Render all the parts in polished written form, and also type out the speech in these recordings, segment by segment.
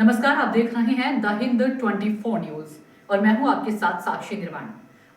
नमस्कार, आप देख रहे हैं द हिंद 24 न्यूज और मैं हूं आपके साथ साक्षी निर्वाण।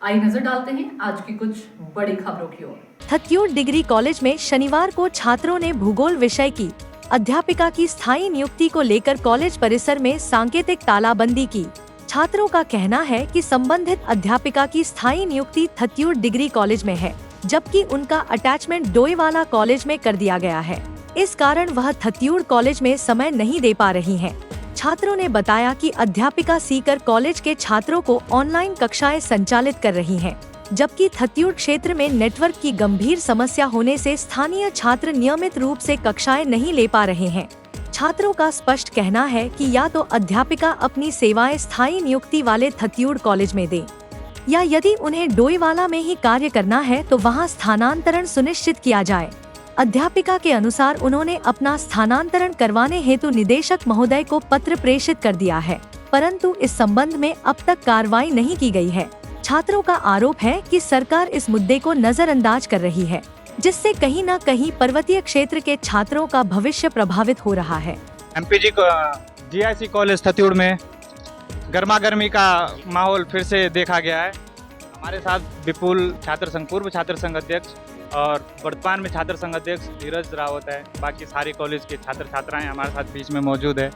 आइए नजर डालते हैं आज की कुछ बड़ी खबरों की ओर। थत्यूर डिग्री कॉलेज में शनिवार को छात्रों ने भूगोल विषय की अध्यापिका की स्थायी नियुक्ति को लेकर कॉलेज परिसर में सांकेतिक तालाबंदी की। छात्रों का कहना है कि संबंधित अध्यापिका की स्थायी नियुक्ति थत्यूर डिग्री कॉलेज में है, जबकि उनका अटैचमेंट डोईवाला कॉलेज में कर दिया गया है। इस कारण वह थत्यूर कॉलेज में समय नहीं दे पा रही हैं। छात्रों ने बताया कि अध्यापिका सीकर कॉलेज के छात्रों को ऑनलाइन कक्षाएं संचालित कर रही हैं, जबकि थत्यूर क्षेत्र में नेटवर्क की गंभीर समस्या होने से स्थानीय छात्र नियमित रूप से कक्षाएं नहीं ले पा रहे हैं। छात्रों का स्पष्ट कहना है कि या तो अध्यापिका अपनी सेवाएं स्थायी नियुक्ति वाले थत्यूर कॉलेज में दे, या यदि उन्हें डोईवाला में ही कार्य करना है तो वहां स्थानांतरण सुनिश्चित किया जाए। अध्यापिका के अनुसार उन्होंने अपना स्थानांतरण करवाने हेतु निदेशक महोदय को पत्र प्रेषित कर दिया है, परंतु इस संबंध में अब तक कार्रवाई नहीं की गई है। छात्रों का आरोप है कि सरकार इस मुद्दे को नजरअंदाज कर रही है, जिससे कहीं न कहीं पर्वतीय क्षेत्र के छात्रों का भविष्य प्रभावित हो रहा है। एमपीजी जीआईसी कॉलेज थत्यूर में गर्मा गर्मी का माहौल फिर से देखा गया है। हमारे साथ विपुल छात्र संघ पूर्व छात्र संघ अध्यक्ष और वर्तमान में छात्र संघ अध्यक्ष धीरज रावत है। बाकी सारे कॉलेज के छात्र छात्राएं हमारे साथ बीच में मौजूद है।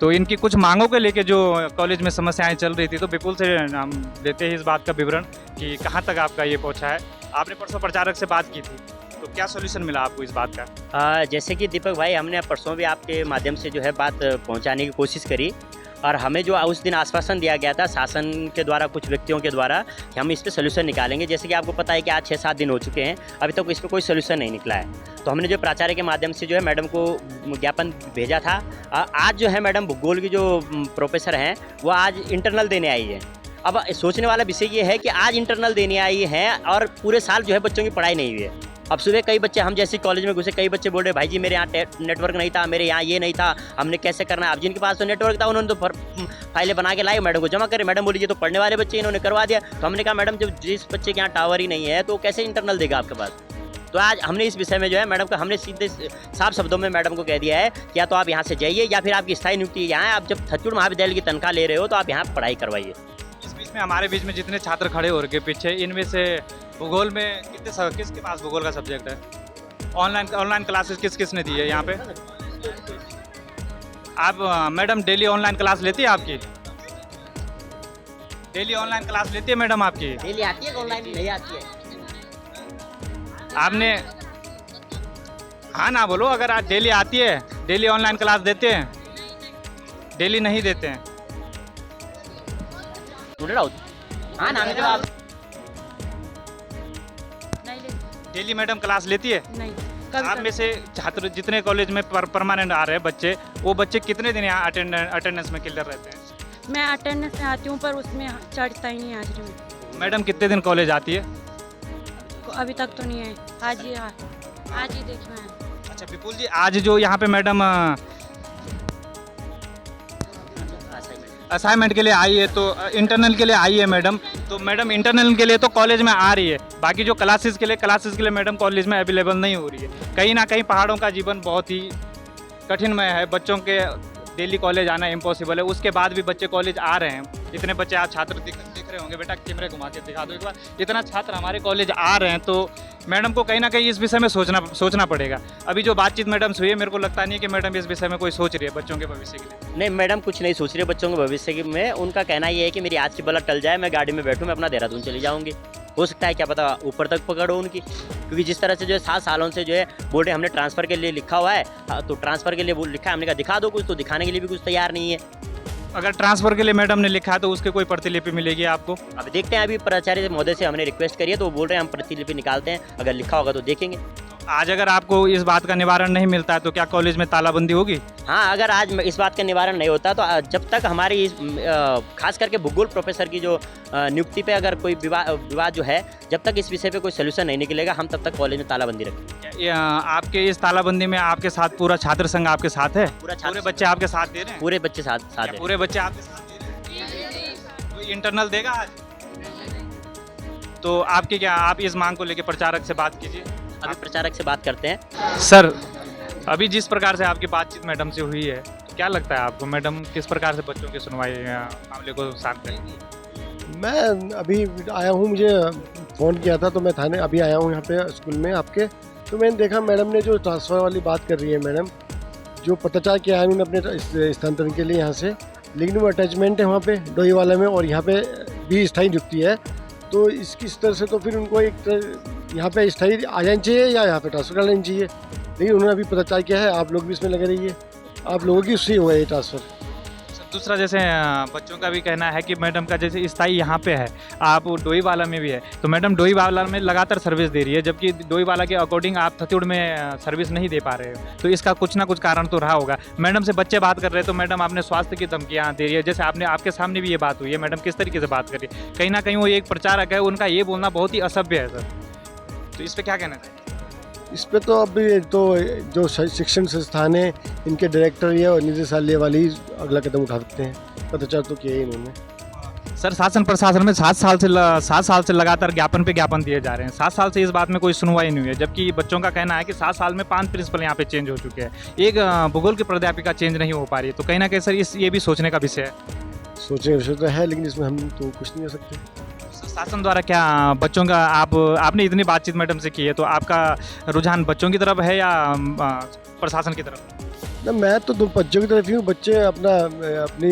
तो इनकी कुछ मांगों को लेके जो कॉलेज में समस्याएं चल रही थी, तो विपुल से हम देते हैं इस बात का विवरण कि कहां तक आपका ये पहुंचा है। आपने परसों प्रचारक से बात की थी, तो क्या सोल्यूशन मिला आपको इस बात का? जैसे कि दीपक भाई, हमने परसों भी आपके माध्यम से जो है बात पहुंचाने की कोशिश करी, और हमें जो उस दिन आश्वासन दिया गया था शासन के द्वारा, कुछ व्यक्तियों के द्वारा, कि हम इस पर सोल्यूशन निकालेंगे। जैसे कि आपको पता है कि आज 6-7 दिन हो चुके हैं, अभी तक इस पर कोई सोल्यूशन नहीं निकला है। तो हमने जो प्राचार्य के माध्यम से जो है मैडम को ज्ञापन भेजा था। आज जो है मैडम भूगोल की जो प्रोफेसर हैं वो आज इंटरनल देने आई है। अब सोचने वाला विषय ये है कि आज इंटरनल देने आई हैं और पूरे साल जो है बच्चों की पढ़ाई नहीं हुई है। अब सुबह कई बच्चे, हम जैसे कॉलेज में घुसे, कई बच्चे बोल रहे भाई जी मेरे यहाँ नेटवर्क नहीं था, मेरे यहाँ ये नहीं था, हमने कैसे करना है। अब जिनके पास तो नेटवर्क था उन्होंने तो फाइलें बना के लाई, मैडम को जमा करे। मैडम बोली ये तो पढ़ने वाले बच्चे, इन्होंने करवा दिया। तो हमने कहा मैडम जब जिस बच्चे के यहाँ टावर ही नहीं है तो कैसे इंटरनल देगा आपके पास। तो आज हमने इस विषय में जो है मैडम का, हमने सीधे साफ शब्दों में मैडम को कह दिया है कि या तो आप यहाँ से जाइए या फिर आपकी स्थायी नियुक्ति यहाँ है। आप जब थत्यूर महाविद्यालय की तनख्वाह ले रहे हो तो आप यहाँ पढ़ाई करवाइए। इस बीच में हमारे बीच में जितने छात्र खड़े हो रखे पीछे, इनमें से भूगोल में किसके पास भूगोल का सब्जेक्ट है? ऑनलाइन क्लासेस किस ने दी है यहाँ पे? आप मैडम डेली ऑनलाइन क्लास लेती है आपकी? डेली ऑनलाइन क्लास लेती है मैडम आपकी? डेली आती है, ऑनलाइन नहीं आती है। आपने हाँ ना बोलो, अगर आप डेली आती है, डेली ऑनलाइन क्लास देते हैं, डेली नहीं देते हैं? हाँ ना, डेली मैडम क्लास लेती है? नहीं। आप में से छात्र जितने कॉलेज में परमानेंट आ रहे हैं बच्चे, वो बच्चे कितने दिन यहाँ अटेंडेंस में क्लियर रहते हैं? मैं अटेंडेंस में आती हूँ पर उसमें चढ़ता ही नहीं हाजिरी में। मैडम कितने दिन कॉलेज आती है? अभी तक तो नहीं है। आज ही देखना है। अच्छा विपुल जी, आज जो यहाँ पे मैडम असाइनमेंट के लिए आई है, तो इंटरनल के लिए आई है मैडम, तो मैडम इंटरनल के लिए तो कॉलेज में आ रही है, बाकी जो क्लासेस के लिए मैडम कॉलेज में अवेलेबल नहीं हो रही है। कहीं ना कहीं पहाड़ों का जीवन बहुत ही कठिनमय है, बच्चों के डेली कॉलेज आना इम्पॉसिबल है। उसके बाद भी बच्चे कॉलेज आ रहे हैं। इतने बच्चे आज छात्र दिख रहे होंगे, बेटा कैमरे घुमा के दिखा दो एक बार। इतना छात्र हमारे कॉलेज आ रहे हैं, तो मैडम को कहीं ना कहीं इस विषय में सोचना पड़ेगा। अभी जो बातचीत मैडम से हुई है, मेरे को लगता नहीं है कि मैडम इस विषय में कोई सोच रही है बच्चों के भविष्य के लिए। नहीं, मैडम कुछ नहीं सोच रही है बच्चों के भविष्य में। उनका कहना ये है कि मेरी आज की बला टल जाए, मैं गाड़ी में बैठूँ, मैं अपना देहरादून चली जाऊँगी। हो सकता है क्या पता ऊपर तक पकड़ो उनकी, क्योंकि जिस तरह से जो है 7 सालों से जो है बोल रहे हमने ट्रांसफ़र के लिए लिखा हुआ है, तो ट्रांसफ़र के लिए वो लिखा है, हमने कहा दिखा दो कुछ, तो दिखाने के लिए भी कुछ तैयार नहीं है। अगर ट्रांसफ़र के लिए मैडम ने लिखा है तो उसके कोई प्रतिलिपि मिलेगी आपको? अब देखते हैं, अभी प्राचार्य महोदय से हमने रिक्वेस्ट करी है, तो वो बोल रहे हैं हम प्रतिलिपि निकालते हैं, अगर लिखा होगा तो देखेंगे। आज अगर आपको इस बात का निवारण नहीं मिलता है तो क्या कॉलेज में तालाबंदी होगी? हाँ, अगर आज इस बात का निवारण नहीं होता तो जब तक हमारी खास करके भूगोल प्रोफेसर की जो नियुक्ति पे अगर कोई विवाद जो है, जब तक इस विषय पे कोई सोल्यूशन नहीं निकलेगा, हम तब तक कॉलेज में तालाबंदी रखेंगे। आपके इस तालाबंदी में आपके साथ पूरा छात्र संघ आपके साथ है? पूरे बच्चे आपके साथ दे रहे हैं? पूरे बच्चे साथ हैं। पूरे बच्चे आपके साथ दे रहे हैं? कोई इंटरनल देगा आज? तो आपकी क्या, आप इस मांग को लेकर प्रचारक से बात कीजिए। अभी प्रचारक से बात करते हैं। सर, अभी जिस प्रकार से आपकी बातचीत मैडम से हुई है, क्या लगता है आपको मैडम किस प्रकार से बच्चों की सुनवाई मामले को शांत करेंगी? मैं अभी आया हूँ, मुझे फ़ोन किया था तो मैं थाने अभी आया हूँ यहाँ पे स्कूल में आपके। तो मैंने देखा मैडम ने जो ट्रांसफ़र वाली बात कर रही है मैडम, जो पत्राचार किया है उन्होंने अपने स्थानांतरण के लिए यहाँ से, लेकिन वो अटैचमेंट है वहाँ पे डोईवाला में और यहाँ पे भी स्थायी नियुक्ति है। तो इसकी स्तर से तो फिर उनको यहाँ पे स्थायी आ जानी चाहिए या यहाँ पे ट्रांसफ़र कर लेनी चाहिए, लेकिन उन्होंने अभी पत्राचार किया है। आप लोग भी इसमें लगे रहिए, आप लोगों की उससे हुआ है ये ट्रांसफ़र। दूसरा जैसे बच्चों का भी कहना है कि मैडम का जैसे स्थायी यहाँ पे है, आप डोईवाला में भी है, तो मैडम डोईवाला में लगातार सर्विस दे रही है, जबकि डोईवाला के अकॉर्डिंग आप थत्यूड़ में सर्विस नहीं दे पा रहे हो। तो इसका कुछ ना कुछ कारण तो रहा होगा। मैडम से बच्चे बात कर रहे हैं तो मैडम आपने स्वास्थ्य की धमकियाँ दे रही है, जैसे आपने आपके सामने भी ये बात हुई है। मैडम किस तरीके से बात कर रही है, कहीं ना कहीं वो एक प्रचारक है, उनका ये बोलना बहुत ही असभ्य है सर। तो इस पर क्या कहना चाहिए? इस पे तो अभी तो जो शिक्षण संस्थान है इनके डायरेक्टर या निदेशालय वाले ही अगला कदम उठा सकते हैं। पत्राचार तो किया ही इन्होंने। सर शासन प्रशासन में 7 साल से लगातार ज्ञापन पे ज्ञापन दिए जा रहे हैं। 7 साल से इस बात में कोई सुनवाई नहीं हुई है, जबकि बच्चों का कहना है कि 7 साल में 5 प्रिंसिपल यहाँ पे चेंज हो चुके हैं, एक भूगोल की प्राध्यापिका चेंज नहीं हो पा रही है। तो कहीं ना कहीं सर ये भी सोचने का विषय है। सोचने का विषय तो है, लेकिन इसमें हम तो कुछ नहीं कर सकते। शासन द्वारा क्या बच्चों का आपने इतनी बातचीत मैडम से की है, तो आपका रुझान बच्चों की तरफ है या प्रशासन की तरफ? ना, मैं तो दो बच्चों की तरफ ही हूँ। बच्चे अपनी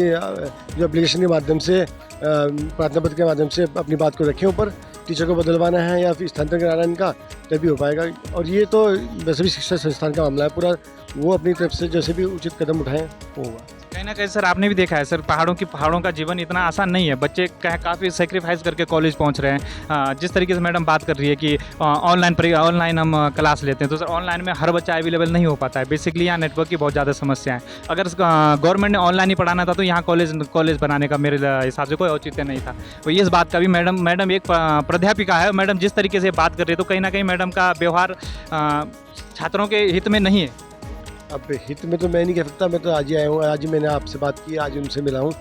जो एप्लीकेशन के माध्यम से, प्रार्थना पत्र के माध्यम से अपनी बात को रखें ऊपर, टीचर को बदलवाना है या फिर स्थानांतरण कराना है इनका, तभी हो पाएगा। और ये तो वैसे भी शिक्षा संस्थान का मामला है पूरा, वो अपनी तरफ से जैसे भी उचित कदम उठाएं वो होगा। कहीं ना कहीं सर आपने भी देखा है सर, पहाड़ों का जीवन इतना आसान नहीं है। बच्चे काफ़ी सेक्रीफाइस करके कॉलेज पहुंच रहे हैं। जिस तरीके से मैडम बात कर रही है कि ऑनलाइन हम क्लास लेते हैं, तो सर ऑनलाइन में हर बच्चा अवेलेबल नहीं हो पाता है। बेसिकली यहाँ नेटवर्क की बहुत ज़्यादा समस्या है। अगर गवर्नमेंट ने ऑनलाइन ही पढ़ाना था तो यहाँ कॉलेज बनाने का मेरे हिसाब से कोई औचित्य नहीं था। तो इस बात का भी मैडम एक प्राध्यापिका है, मैडम जिस तरीके से बात कर रही है, तो कहीं ना कहीं मैडम का व्यवहार छात्रों के हित में नहीं है। अब हित में तो मैं नहीं कह सकता, मैं तो आज ही आया हूँ, आज ही मैंने आपसे बात की, आज उनसे मिला हूँ।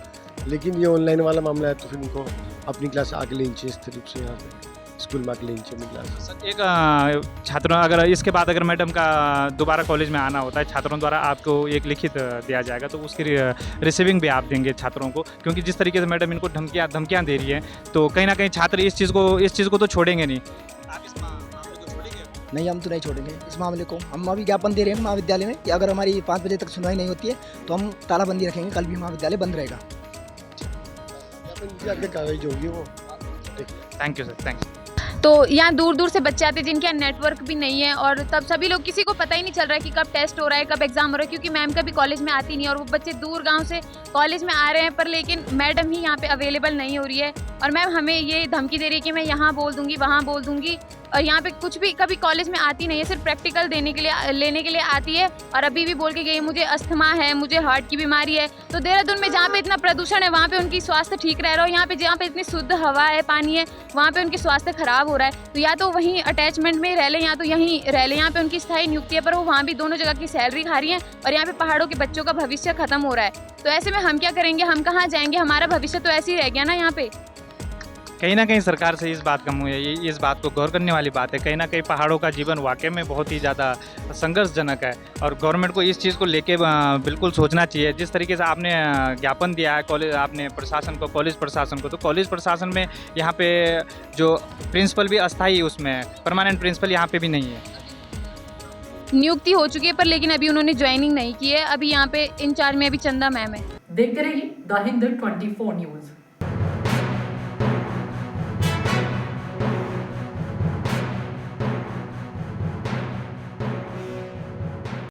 लेकिन ये ऑनलाइन वाला मामला है तो फिर उनको अपनी क्लास आगे लेनी चाहिए, स्थिर रूप से यहाँ पे स्कूल में आगे लेनी चाहिए अपनी क्लास। सर एक छात्रों अगर इसके बाद अगर मैडम का दोबारा कॉलेज में आना होता है, छात्रों द्वारा आपको एक लिखित दिया जाएगा, तो उसकी रिसीविंग भी आप देंगे छात्रों को, क्योंकि जिस तरीके से मैडम इनको धमकियाँ दे रही है, तो कहीं ना कहीं छात्र इस चीज़ को तो छोड़ेंगे नहीं। आप इस मामले को छोड़ेंगे? नहीं, हम तो नहीं छोड़ेंगे इस मामले को। हम अभी ज्ञापन दे रहे हैं महाविद्यालय में कि अगर हमारी 5 बजे तक सुनवाई नहीं होती है तो हम तालाबंदी रखेंगे, कल भी महाविद्यालय बंद रहेगा। आगे कार्रवाई जो होगी वो। Thank you sir, thank you. तो यहाँ दूर दूर से बच्चे आते हैं जिनके यहाँ नेटवर्क भी नहीं है, और तब सभी लोग, किसी को पता ही नहीं चल रहा है कि कब टेस्ट हो रहा है, कब एग्जाम हो रहा है, क्योंकि मैम कभी कॉलेज में आती नहीं है। और वो बच्चे दूर गांव से कॉलेज में आ रहे हैं, पर लेकिन मैडम ही यहाँ पे अवेलेबल नहीं हो रही है। और मैम हमें ये धमकी दे रही है कि मैं यहाँ बोल दूंगी, वहाँ बोल दूंगी, और यहाँ पे कुछ भी कभी कॉलेज में आती नहीं है, सिर्फ प्रैक्टिकल लेने के लिए आती है। और अभी भी बोल के गई मुझे अस्थमा है, मुझे हार्ट की बीमारी है। तो देहरादून में जहाँ पे इतना प्रदूषण है वहाँ पे उनकी स्वास्थ्य ठीक रह रहा है, यहाँ पे जहाँ पे इतनी शुद्ध हवा है, पानी है, वहाँ पे उनकी स्वास्थ्य खराब हो रहा है। तो या तो वहीं अटैचमेंट में रह लें या तो यहीं रह लें, यहाँ पे उनकी स्थायी नियुक्ति है, पर वो वहाँ भी दोनों जगह की सैलरी खा रही हैं, और यहाँ पे पहाड़ों के बच्चों का भविष्य खत्म हो रहा है। तो ऐसे में हम क्या करेंगे, हम कहाँ जाएंगे, हमारा भविष्य तो ऐसे ही रह गया ना यहाँ पे। कहीं ना कहीं सरकार से इस बात को गौर करने वाली बात है। कहीं ना कहीं पहाड़ों का जीवन वाकई में बहुत ही ज़्यादा संघर्षजनक है, और गवर्नमेंट को इस चीज़ को लेके बिल्कुल सोचना चाहिए। जिस तरीके से आपने ज्ञापन दिया है कॉलेज प्रशासन को, तो कॉलेज प्रशासन में यहाँ पे जो प्रिंसिपल भी अस्थायी उसमें परमानेंट प्रिंसिपल यहाँ पे भी नहीं है। नियुक्ति हो चुकी है, पर लेकिन अभी उन्होंने ज्वाइनिंग नहीं की है। अभी यहाँ पे इंचार्ज में अभी चंदा मैम है। देखते रहिए द हिंद 24 न्यूज।